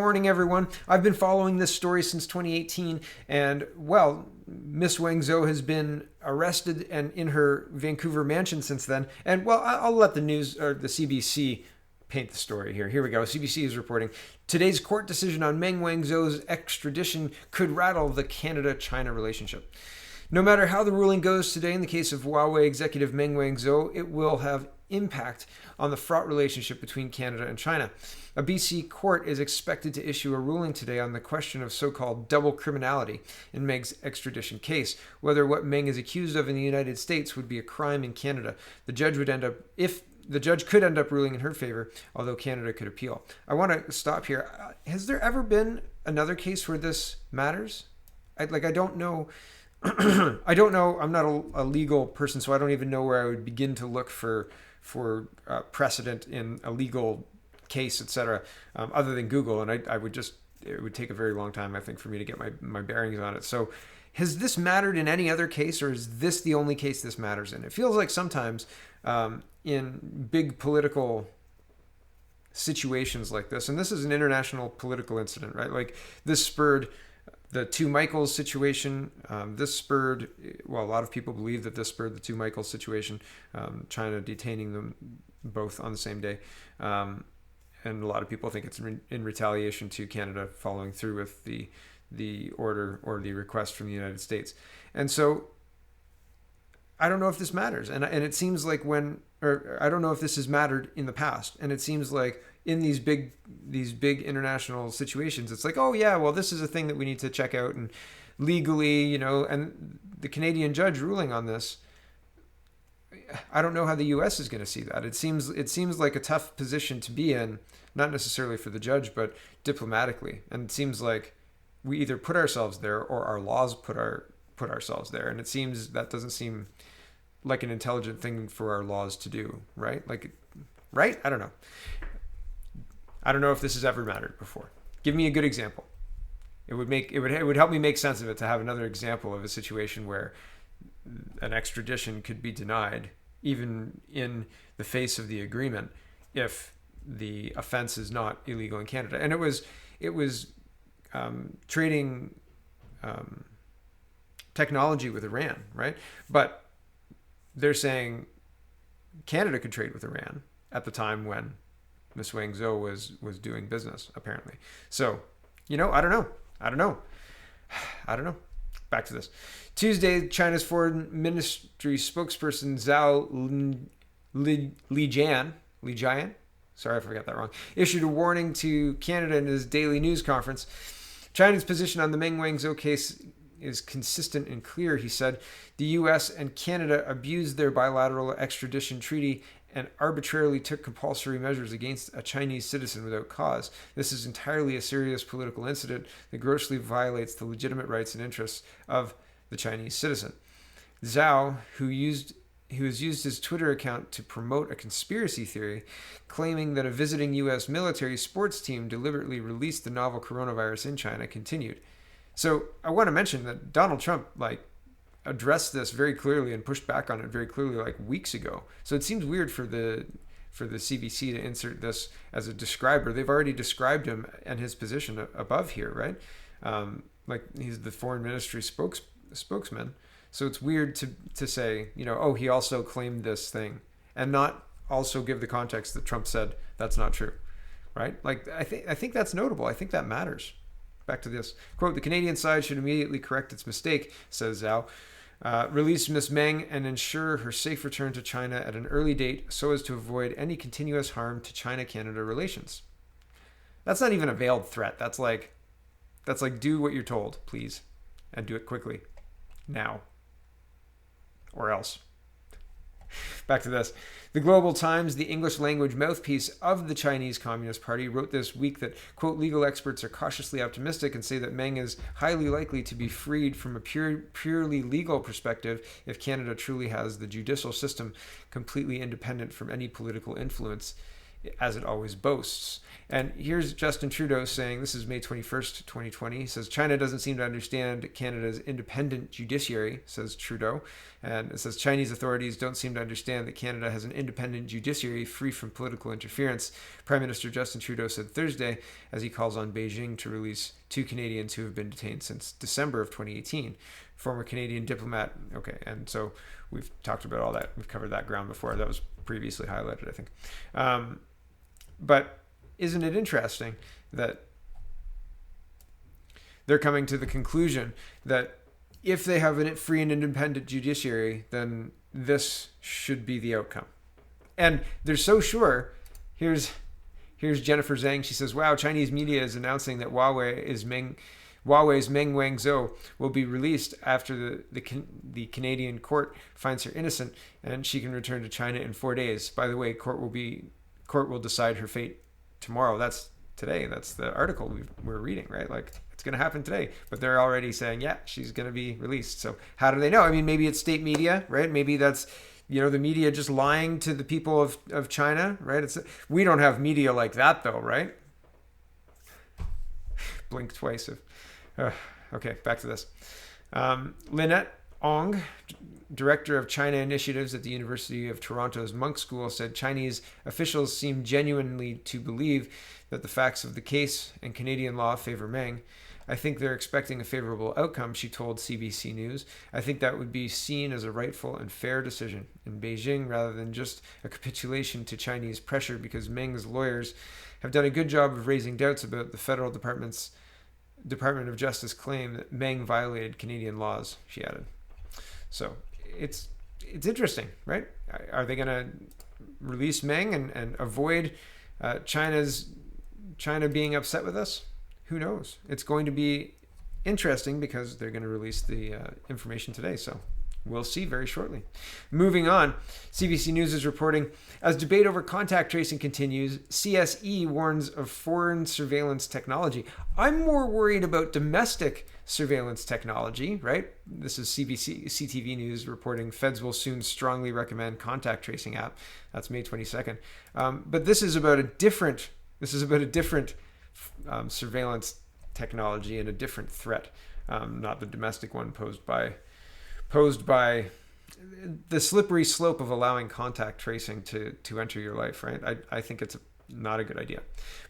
morning, everyone. I've been following this story since 2018, and, well, Miss Wang Zhou has been arrested and in her Vancouver mansion since then. And, well, I'll let the news, or the CBC, paint the story here. Here we go. CBC is reporting, today's court decision on Meng Wanzhou's extradition could rattle the Canada-China relationship. No matter how the ruling goes today in the case of Huawei executive Meng Wanzhou, it will have impact on the fraught relationship between Canada and China. A BC court is expected to issue a ruling today on the question of so-called double criminality in Meng's extradition case, whether what Meng is accused of in the United States would be a crime in Canada. The judge could end up ruling in her favor, although Canada could appeal. I want to stop here. Has there ever been another case where this matters? I don't know. I don't know. I'm not a legal person, so I don't even know where I would begin to look for precedent in a legal case, etc., other than Google. And it would take a very long time, I think, for me to get my bearings on it. So has this mattered in any other case, or is this the only case this matters in? It feels like sometimes in big political situations like this, and this is an international political incident, right? Like this spurred the two Michaels situation. This spurred, well, a lot of people believe that this spurred the two Michaels situation, China detaining them both on the same day. And a lot of people think it's in retaliation to Canada following through with the order or the request from the United States. And so I don't know if this matters. And it seems like I don't know if this has mattered in the past. And it seems like in these big international situations, it's like, oh yeah, well, this is a thing that we need to check out, and legally, and the Canadian judge ruling on this, I don't know how the US is going to see that. It seems like a tough position to be in, not necessarily for the judge, but diplomatically. And it seems like we either put ourselves there or our laws put ourselves there. And it seems that doesn't seem like an intelligent thing for our laws to do, right? Right? I don't know. I don't know if this has ever mattered before. Give me a good example. It would help me make sense of it to have another example of a situation where an extradition could be denied, even in the face of the agreement, if the offense is not illegal in Canada. And it was trading technology with Iran, right? But they're saying Canada could trade with Iran at the time when Miss Wang Zhou was doing business, apparently. So, I don't know. Back to this. Tuesday, China's foreign ministry spokesperson Zhao Lijian, sorry if I got that wrong, issued a warning to Canada in his daily news conference. China's position on the Meng Wanzhou case is consistent and clear, he said. The US and Canada abused their bilateral extradition treaty and arbitrarily took compulsory measures against a Chinese citizen without cause. This is entirely a serious political incident that grossly violates the legitimate rights and interests of the Chinese citizen. Zhao, who has used his Twitter account to promote a conspiracy theory, claiming that a visiting U.S. military sports team deliberately released the novel coronavirus in China, continued. So I want to mention that Donald Trump, addressed this very clearly and pushed back on it very clearly weeks ago. So it seems weird for the CBC to insert this as a describer. They've already described him and his position above here, right? He's the foreign ministry spokesman. So it's weird to say, he also claimed this thing, and not also give the context that Trump said that's not true, right? I think that's notable. I think that matters. Back to this. Quote, the Canadian side should immediately correct its mistake, says Zhao. Release Miss Meng and ensure her safe return to China at an early date so as to avoid any continuous harm to China-Canada relations. That's not even a veiled threat. That's like do what you're told, please, and do it quickly. Now. Or else. Back to this. The Global Times, the English language mouthpiece of the Chinese Communist Party, wrote this week that, quote, legal experts are cautiously optimistic and say that Meng is highly likely to be freed from a purely legal perspective if Canada truly has the judicial system completely independent from any political influence as it always boasts. And here's Justin Trudeau saying, this is May 21st, 2020. He says, China doesn't seem to understand Canada's independent judiciary, says Trudeau. And it says, Chinese authorities don't seem to understand that Canada has an independent judiciary free from political interference, Prime Minister Justin Trudeau said Thursday, as he calls on Beijing to release 2 Canadians who have been detained since December of 2018. Former Canadian diplomat. Okay, and so we've talked about all that. We've covered that ground before. That was previously highlighted, I think. But isn't it interesting that they're coming to the conclusion that if they have a free and independent judiciary, then this should be the outcome? And they're so sure. Here's Jennifer Zhang. She says, wow, Chinese media is announcing that Huawei's Meng Wanzhou will be released after the Canadian court finds her innocent and she can return to China in 4 days. By the way, court will decide her fate tomorrow. That's today. That's the article we're reading, right? Like, it's going to happen today. But they're already saying, yeah, she's going to be released. So how do they know? I mean, maybe it's state media, right? Maybe that's, the media just lying to the people of China, right? We don't have media like that, though, right? Blink twice. Okay, back to this. Lynette Ong, director of China initiatives at the University of Toronto's Meng School, said Chinese officials seem genuinely to believe that the facts of the case and Canadian law favor Meng. I think they're expecting a favorable outcome, she told CBC News. I think that would be seen as a rightful and fair decision in Beijing rather than just a capitulation to Chinese pressure, because Meng's lawyers have done a good job of raising doubts about the federal Department of Justice claim that Meng violated Canadian laws, she added. So it's interesting, right? Are they going to release Meng and avoid China being upset with us? Who knows? It's going to be interesting because they're going to release the information today. So we'll see very shortly. Moving on, CBC News is reporting, as debate over contact tracing continues, CSE warns of foreign surveillance technology. I'm more worried about domestic surveillance technology, right? This is CTV News reporting, feds will soon strongly recommend contact tracing app. That's May 22nd. But this is about a different surveillance technology and a different threat, not the domestic one posed by the slippery slope of allowing contact tracing to enter your life, right? I think it's not a good idea.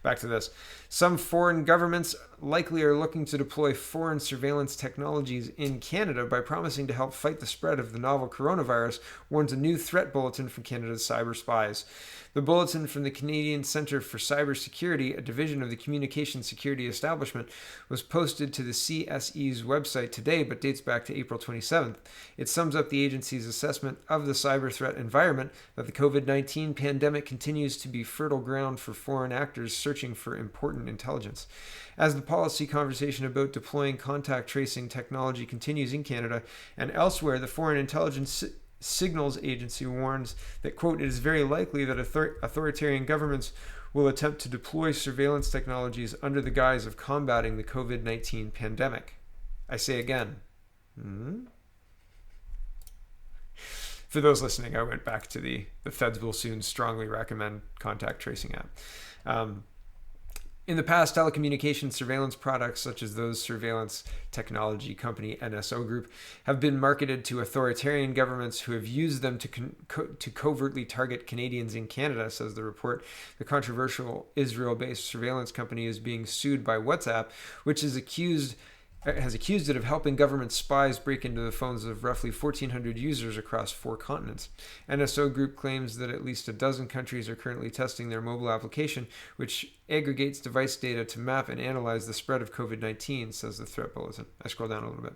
Back to this. Some foreign governments likely are looking to deploy foreign surveillance technologies in Canada by promising to help fight the spread of the novel coronavirus, warns a new threat bulletin from Canada's cyber spies. The bulletin from the Canadian Centre for Cybersecurity, a division of the Communication Security Establishment, was posted to the CSE's website today, but dates back to April 27th. It sums up the agency's assessment of the cyber threat environment, that the COVID-19 pandemic continues to be fertile ground for foreign actors searching for important intelligence. As the policy conversation about deploying contact tracing technology continues in Canada and elsewhere, the Foreign Intelligence Signals Agency warns that, quote, it is very likely that authoritarian governments will attempt to deploy surveillance technologies under the guise of combating the COVID-19 pandemic. I say again. For those listening, I went back to the feds will soon strongly recommend contact tracing app. In the past, telecommunications surveillance products, such as those surveillance technology company NSO Group, have been marketed to authoritarian governments who have used them to covertly target Canadians in Canada, says the report. The controversial Israel-based surveillance company is being sued by WhatsApp, which has accused it of helping government spies break into the phones of roughly 1,400 users across 4 continents. NSO Group claims that at least a dozen countries are currently testing their mobile application, which aggregates device data to map and analyze the spread of COVID-19, says the threat bulletin. I scroll down a little bit.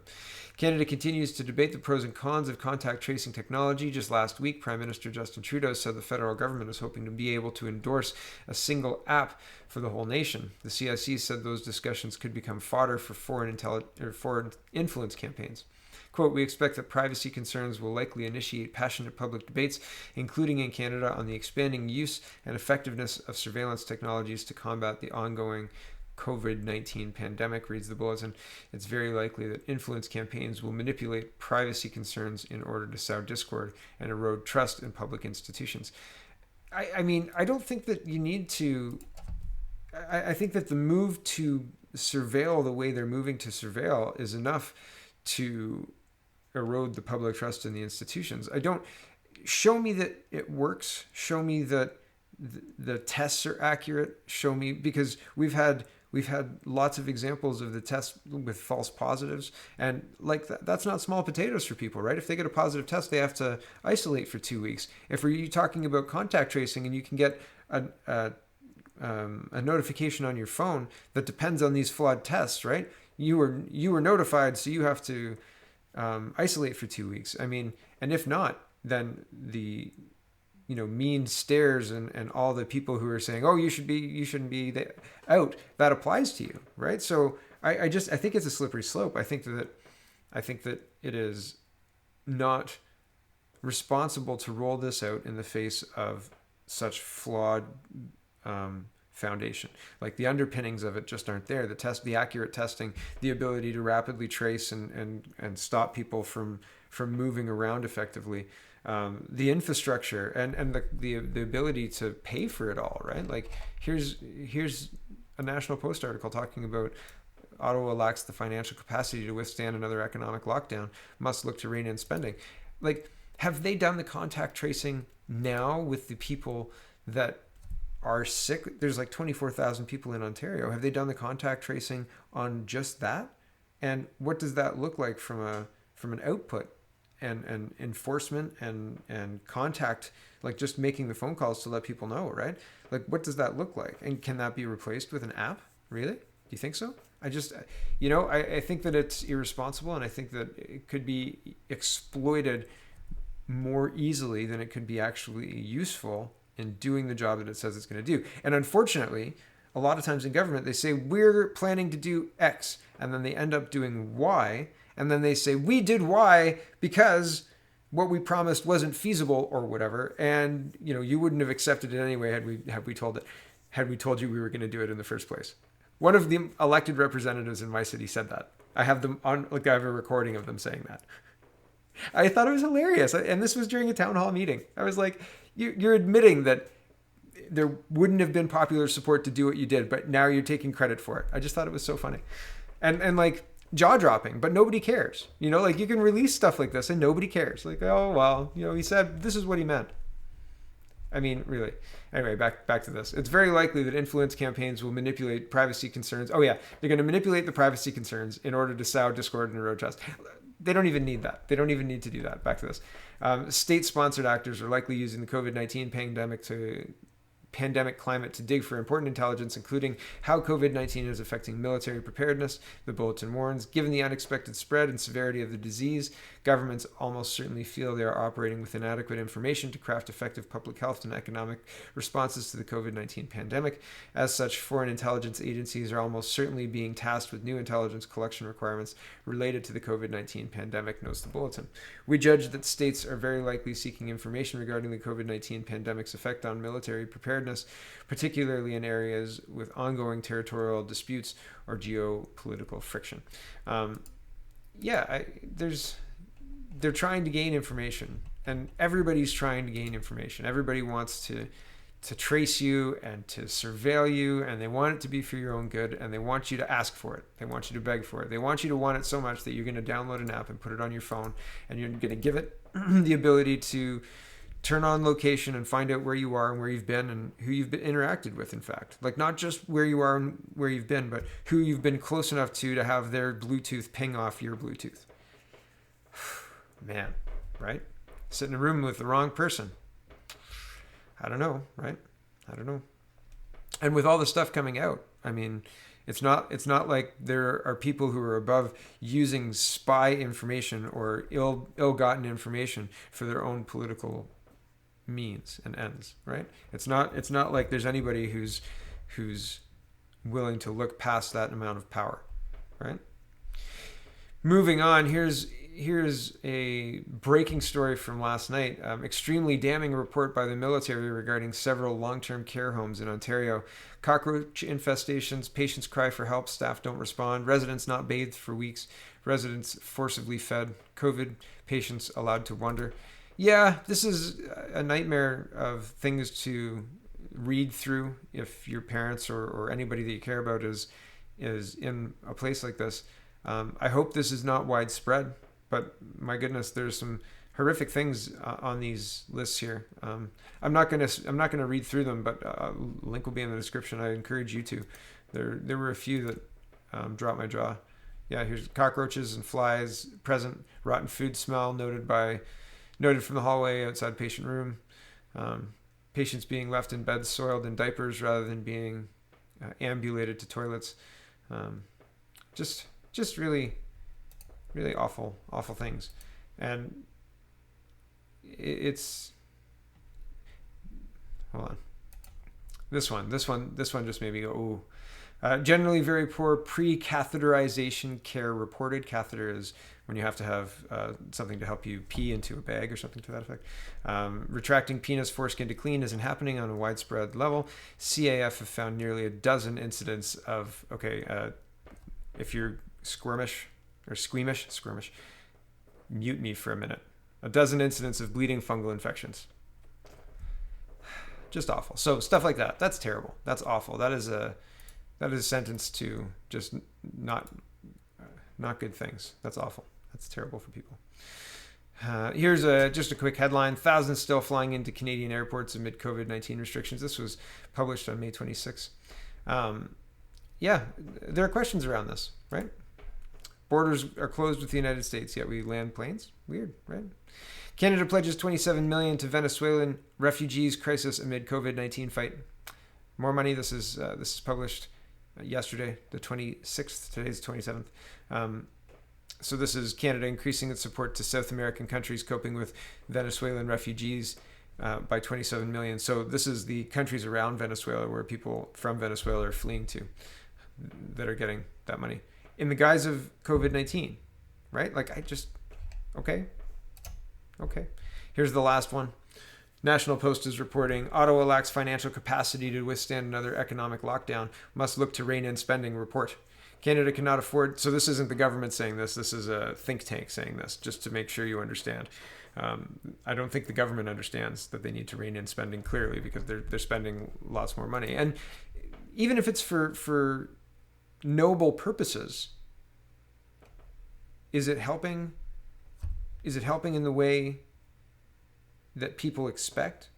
Canada continues to debate the pros and cons of contact tracing technology. Just last week, Prime Minister Justin Trudeau said the federal government is hoping to be able to endorse a single app for the whole nation. The CIC said those discussions could become fodder for foreign influence campaigns. Quote, we expect that privacy concerns will likely initiate passionate public debates, including in Canada, on the expanding use and effectiveness of surveillance technologies to combat the ongoing COVID-19 pandemic, reads the bulletin. It's very likely that influence campaigns will manipulate privacy concerns in order to sow discord and erode trust in public institutions. I mean, I don't think that you need to. I think that the move to surveil the way they're moving to surveil is enough to erode the public trust in the institutions. I don't show me that it works. Show me that the tests are accurate. Show me, because we've had lots of examples of the tests with false positives, and like that's not small potatoes for people, right? If they get a positive test, they have to isolate for 2 weeks. If we're talking about contact tracing and you can get a notification on your phone that depends on these flawed tests, right? You were notified, so you have to isolate for 2 weeks. I mean, and if not, then the mean stares and all the people who are saying, oh, you shouldn't be out, that applies to you, right? So I think it's a slippery slope. I think that it is not responsible to roll this out in the face of such flawed foundation. Like the underpinnings of it just aren't there. The accurate testing, the ability to rapidly trace and stop people from moving around effectively, the infrastructure and the ability to pay for it all, right? Like here's a National Post article talking about Ottawa lacks the financial capacity to withstand another economic lockdown, must look to rein in spending. Like, have they done the contact tracing now with the people that are sick? There's like 24,000 people in Ontario. Have they done the contact tracing on just that? And what does that look like from an output and enforcement and contact, like just making the phone calls to let people know, right? Like, what does that look like? And can that be replaced with an app? Really? Do you think so? I think that it's irresponsible, and I think that it could be exploited more easily than it could be actually useful in doing the job that it says it's going to do. And unfortunately, a lot of times in government, they say, we're planning to do X, and then they end up doing Y, and then they say, we did Y because what we promised wasn't feasible or whatever, and you wouldn't have accepted it anyway had we told you we were going to do it in the first place. One of the elected representatives in my city said that. I have a recording of them saying that. I thought it was hilarious, and this was during a town hall meeting. I was like, you're admitting that there wouldn't have been popular support to do what you did, but now you're taking credit for it. I just thought it was so funny, and like jaw-dropping, but nobody cares. Like you can release stuff like this and nobody cares. Like, oh well, he said this is what he meant. I mean, really. Anyway, back to this. It's very likely that influence campaigns will manipulate privacy concerns. Oh yeah, they're going to manipulate the privacy concerns in order to sow discord and erode trust. They don't even need that. They don't even need to do that. Back to this. State-sponsored actors are likely using the COVID-19 pandemic climate to dig for important intelligence, including how COVID-19 is affecting military preparedness. The bulletin warns, given the unexpected spread and severity of the disease, governments almost certainly feel they are operating with inadequate information to craft effective public health and economic responses to the COVID-19 pandemic. As such, foreign intelligence agencies are almost certainly being tasked with new intelligence collection requirements related to the COVID-19 pandemic, notes the bulletin. We judge that states are very likely seeking information regarding the COVID-19 pandemic's effect on military preparedness, particularly in areas with ongoing territorial disputes or geopolitical friction. They're trying to gain information, and everybody's trying to gain information. Everybody wants to trace you and to surveil you, and they want it to be for your own good, and they want you to ask for it. They want you to beg for it. They want you to want it so much that you're going to download an app and put it on your phone, and you're going to give it the ability to turn on location and find out where you are and where you've been and who you've been interacted with, in fact. Like, not just where you are and where you've been, but who you've been close enough to have their Bluetooth ping off your Bluetooth. Man, right? Sit in a room with the wrong person. I don't know, right? I don't know. And with all the stuff coming out, I mean, it's not like there are people who are above using spy information or ill-gotten information for their own political means and ends, right? It's not like there's anybody who's willing to look past that amount of power, right? Moving on, here's a breaking story from last night. Extremely damning report by the military regarding several long-term care homes in Ontario. Cockroach infestations, patients cry for help, staff don't respond, residents not bathed for weeks, residents forcibly fed, COVID patients allowed to wander. Yeah, this is a nightmare of things to read through if your parents or anybody that you care about is in a place like this. I hope this is not widespread, but my goodness, there's some horrific things on these lists here. I'm not gonna read through them, but link will be in the description. I encourage you to. There were a few that dropped my jaw. Yeah, here's cockroaches and flies present, rotten food smell noted from the hallway outside patient room. Patients being left in beds soiled in diapers rather than being ambulated to toilets. Just really, really awful things. And it's, hold on. This one just made me go, ooh. Generally very poor pre-catheterization care reported. Catheter is when you have to have something to help you pee into a bag or something to that effect. Retracting penis foreskin to clean isn't happening on a widespread level. CAF have found nearly a dozen incidents of, if you're squirmish, mute me for a minute. A dozen incidents of bleeding fungal infections. Just awful. So stuff like that, that's terrible. That's awful. That is a sentence to just not good things. That's awful. That's terrible for people. Here's just a quick headline. Thousands still flying into Canadian airports amid COVID-19 restrictions. This was published on May 26. Yeah, there are questions around this, right? Borders are closed with the United States, yet we land planes. Weird, right? Canada pledges $27 million to Venezuelan refugees crisis amid COVID-19 fight. More money. This is published yesterday, the 26th. Today's the 27th. So this is Canada increasing its support to South American countries coping with Venezuelan refugees by 27 million. So this is the countries around Venezuela where people from Venezuela are fleeing to that are getting that money in the guise of COVID-19, right? Like okay. Here's the last one. National Post is reporting Ottawa lacks financial capacity to withstand another economic lockdown, must look to rein in spending report. Canada cannot afford, so this isn't the government saying this is a think tank saying this, just to make sure you understand. I don't think the government understands that they need to rein in spending clearly because they're spending lots more money. And even if it's for noble purposes, is it helping in the way that people expect?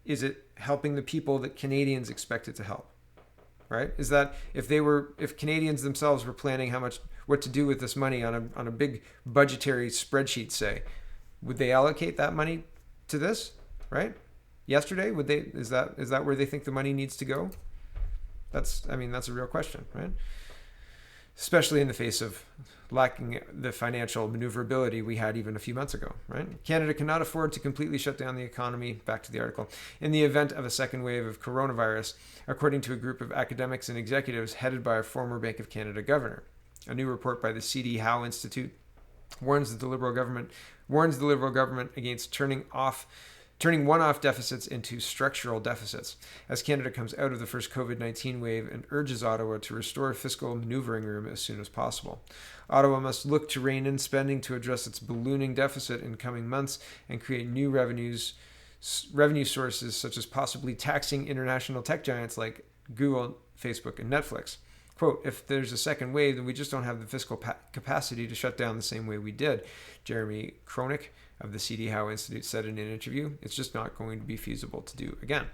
Is it helping the people that Canadians expect it to help? Right? Is that if Canadians themselves were planning what to do with this money on a big budgetary spreadsheet, say, would they allocate that money to this? Right? Yesterday, would they? Is that where they think the money needs to go? That's a real question, right? Especially in the face of lacking the financial maneuverability we had even a few months ago, right? Canada cannot afford to completely shut down the economy, back to the article, in the event of a second wave of coronavirus, according to a group of academics and executives headed by a former Bank of Canada governor. A new report by the C.D. Howe Institute warns the Liberal government against turning one-off deficits into structural deficits as Canada comes out of the first COVID-19 wave and urges Ottawa to restore fiscal maneuvering room as soon as possible. Ottawa must look to rein in spending to address its ballooning deficit in coming months and create new revenue sources, such as possibly taxing international tech giants like Google, Facebook, and Netflix. Quote, if there's a second wave, then we just don't have the fiscal capacity to shut down the same way we did, Jeremy Kronick of the C.D. Howe Institute said in an interview. It's just not going to be feasible to do again.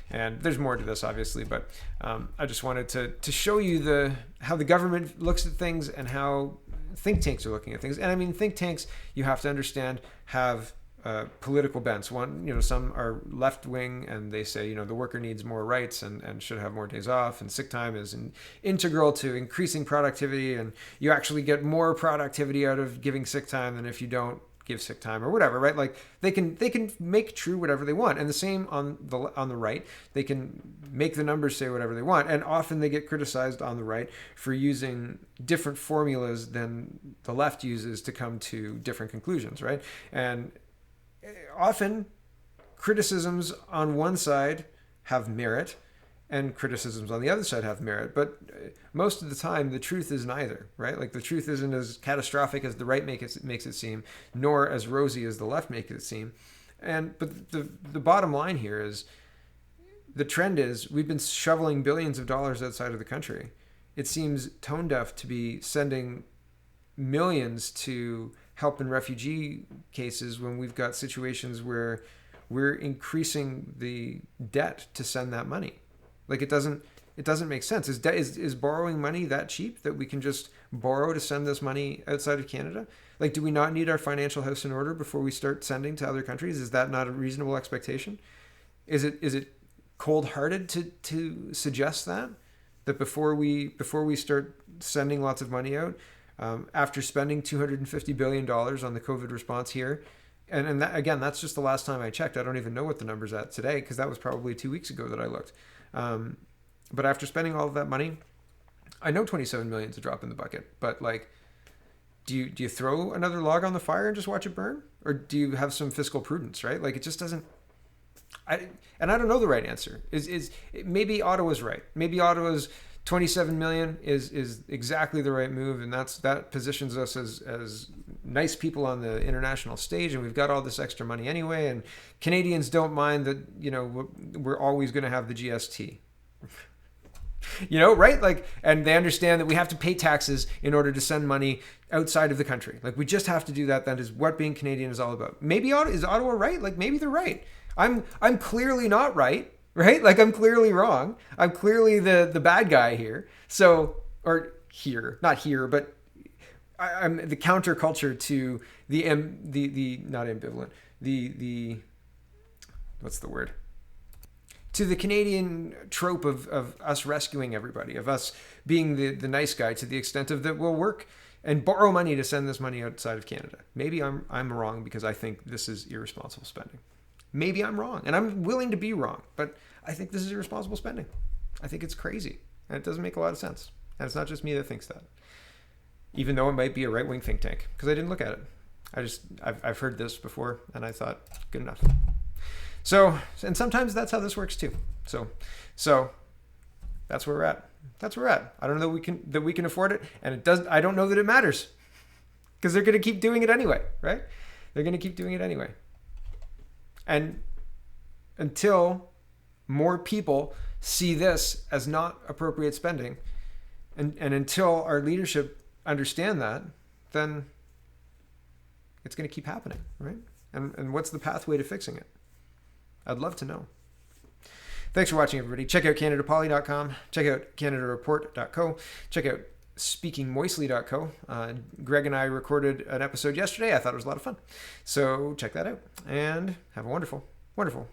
And there's more to this, obviously, but I just wanted to show you how the government looks at things and how think tanks are looking at things. And think tanks, you have to understand, have political bents. One, some are left wing and they say, the worker needs more rights and should have more days off, and sick time is integral to increasing productivity, and you actually get more productivity out of giving sick time than if you don't give sick time or whatever, right? Like they can make true whatever they want. And the same on the right, they can make the numbers say whatever they want. And often they get criticized on the right for using different formulas than the left uses to come to different conclusions, right? And often criticisms on one side have merit and criticisms on the other side have merit. But most of the time, the truth is neither, right? Like the truth isn't as catastrophic as the right makes it seem, nor as rosy as the left makes it seem. But the bottom line here is the trend is we've been shoveling billions of dollars outside of the country. It seems tone deaf to be sending millions to help in refugee cases when we've got situations where we're increasing the debt to send that money. Like it doesn't make sense. Is borrowing money that cheap that we can just borrow to send this money outside of Canada? Like, do we not need our financial house in order before we start sending to other countries? Is that not a reasonable expectation? Is it cold-hearted to suggest that before we start sending lots of money out, after spending $250 billion on the COVID response here, and that, again, that's just the last time I checked. I don't even know what the number's at today because that was probably 2 weeks ago that I looked. But after spending all of that money, I know 27 million is a drop in the bucket, but like, do you throw another log on the fire and just watch it burn? Or do you have some fiscal prudence, right? Like it just doesn't, I don't know the right answer. Maybe Ottawa's right. Maybe Ottawa's 27 million is exactly the right move, and that positions us as nice people on the international stage, and we've got all this extra money anyway, and Canadians don't mind that, we're always going to have the GST. Right? Like, and they understand that we have to pay taxes in order to send money outside of the country. Like, we just have to do that. That is what being Canadian is all about. Maybe is Ottawa right? Like, maybe they're right. I'm clearly not right. Right? Like I'm clearly wrong. I'm clearly the bad guy here. So, or here, not here, but I'm the counterculture to the not ambivalent, the what's the word? To the Canadian trope of us rescuing everybody, of us being the nice guy to the extent of that we'll work and borrow money to send this money outside of Canada. Maybe I'm wrong because I think this is irresponsible spending. Maybe I'm wrong, and I'm willing to be wrong, but I think this is irresponsible spending. I think it's crazy, and it doesn't make a lot of sense. And it's not just me that thinks that, even though it might be a right-wing think tank, because I didn't look at it. I've heard this before, and I thought, good enough. So, and sometimes that's how this works too. So that's where we're at. That's where we're at. I don't know that we can afford it, and it does. I don't know that it matters, because they're going to keep doing it anyway, right? They're going to keep doing it anyway. And until more people see this as not appropriate spending, and until our leadership understand that, then it's going to keep happening, right? And what's the pathway to fixing it? I'd love to know. Thanks for watching, everybody. Check out CanadaPoly.com. Check out CanadaReport.co. Check out SpeakingMoistly.co. Greg and I recorded an episode yesterday. I thought it was a lot of fun. So check that out. And have a wonderful, wonderful